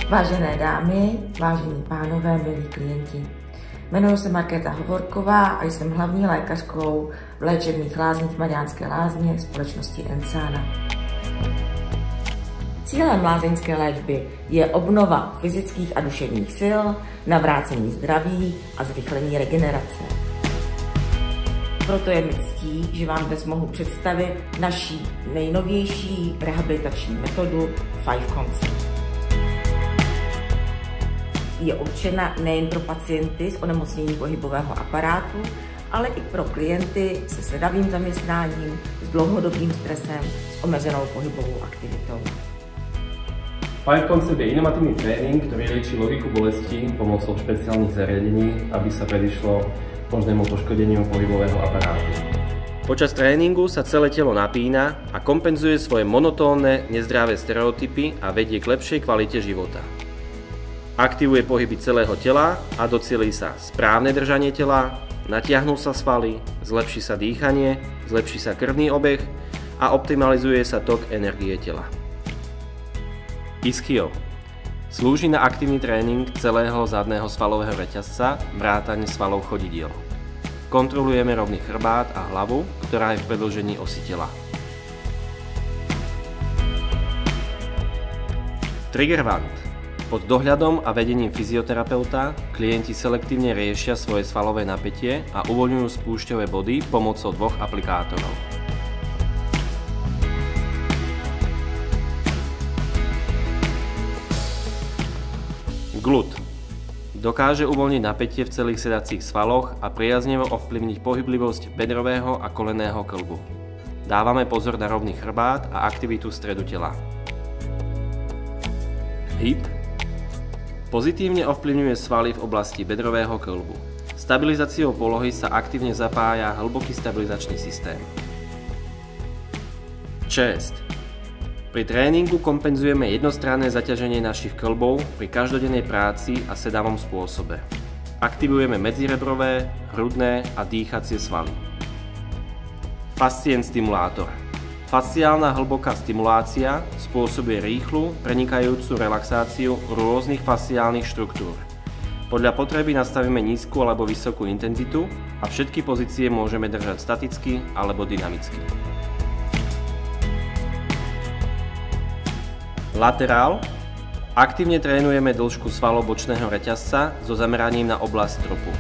Vážené dámy, vážení pánové, milí klienti. Jmenuji se Markéta Hovorková a jsem hlavní lékařkou v léčebných lázních Mariánské lázně společnosti Ensana. Cílem lázeňské léčby je obnova fyzických a duševních sil, navrácení zdraví a zrychlení regenerace. Proto je mi ctí, že vám dnes mohu představit naši nejnovější rehabilitační metodu Five Concept. Je určena nejen pro pacienty s onemocněním pohybového aparátu, ale i pro klienty se sedavým zaměstnáním, s dlouhodobým stresem, s omezenou pohybovou aktivitou. Five Concept je inovatívny tréning, ktorý liečí logiku bolesti pomocou špeciálnych zariadení, aby sa predišlo možnému poškodeniu pohybového aparátu. Počas tréningu sa celé telo napína a kompenzuje svoje monotónne, nezdravé stereotypy a vedie k lepšej kvalite života. Aktivuje pohyby celého tela a docielí sa správne držanie tela, natiahnú sa svaly, zlepší sa dýchanie, zlepší sa krvný obeh a optimalizuje sa tok energie tela. Ischio slúži na aktívny tréning celého zadného svalového reťazca, vrátane svalov chodidiel. Kontrolujeme rovný chrbát a hlavu, ktorá je v predĺžení osy tela. Trigger wand. Pod dohľadom a vedením fyzioterapeuta klienti selektívne riešia svoje svalové napätie a uvoľňujú spúšťové body pomocou dvoch aplikátorov. Glut. Dokáže uvoľniť napätie v celých sedacích svaloch a priaznivo ovplyvniť pohyblivosť bedrového a kolenného kĺbu. Dávame pozor na rovný chrbát a aktivitu stredu tela. Hip. Pozitívne ovplyvňuje svaly v oblasti bedrového kĺbu. Stabilizáciou polohy sa aktívne zapája hlboký stabilizačný systém. Chest. Pri tréningu kompenzujeme jednostranné zaťaženie našich kĺbov pri každodennej práci a sedavom spôsobe. Aktivujeme medzirebrové, hrudné a dýchacie svaly. Fascien stimulátor. Fasciálna hlboká stimulácia spôsobuje rýchlu, prenikajúcu relaxáciu rôznych fasciálnych štruktúr. Podľa potreby nastavíme nízku alebo vysokú intenzitu a všetky pozície môžeme držať staticky alebo dynamicky. Laterál. Aktívne trénujeme dĺžku svalov bočného reťazca so zameraním na oblasť trupu.